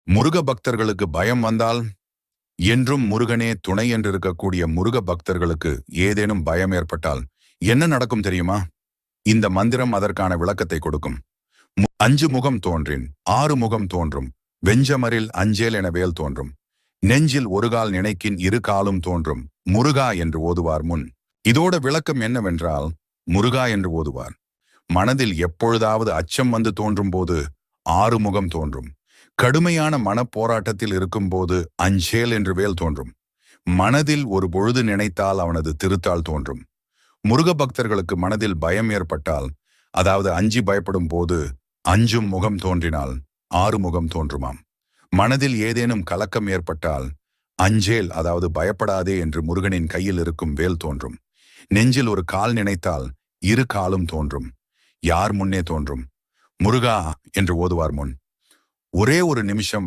முருக பக்தர்களுக்கு பயம் வந்தால் என்றும் முருகனே துணை என்றிருக்கக்கூடிய முருக பக்தர்களுக்கு ஏதேனும் பயம் ஏற்பட்டால் என்ன நடக்கும் தெரியுமா? இந்த மந்திரம் அதற்கான விளக்கத்தை கொடுக்கும். 5 முகம் தோன்றின் 6 முகம் தோன்றும், வெஞ்சமரில் அஞ்சேல் என வேல் தோன்றும், நெஞ்சில் ஒரு கால் நினைக்கின் 2 காலும் தோன்றும், முருகா என்று ஓதுவார் முன். இதோட விளக்கம் என்னவென்றால், முருகா என்று ஓதுவார் மனதில் எப்பொழுதாவது அச்சம் வந்து தோன்றும் போது 6 முகம் தோன்றும். கடுமையான மனப்போராட்டத்தில் இருக்கும்போது அஞ்சேல் என்று வேல் தோன்றும். மனதில் ஒரு பொழுது நினைத்தால் அவனது திருத்தால் தோன்றும். முருக பக்தர்களுக்கு மனதில் பயம் ஏற்பட்டால், அதாவது அஞ்சி பயப்படும் போது 5 முகம் தோன்றினால் 6 முகம் தோன்றுமாம். மனதில் ஏதேனும் கலக்கம் ஏற்பட்டால் அஞ்சேல், அதாவது பயப்படாதே என்று முருகனின் கையில் இருக்கும் வேல் தோன்றும். நெஞ்சில் ஒரு கால் நினைத்தால் 2 காலும் தோன்றும். யார் முன்னே தோன்றும்? முருகா என்று ஓதுவார் முன். ஒரே ஒரு நிமிஷம்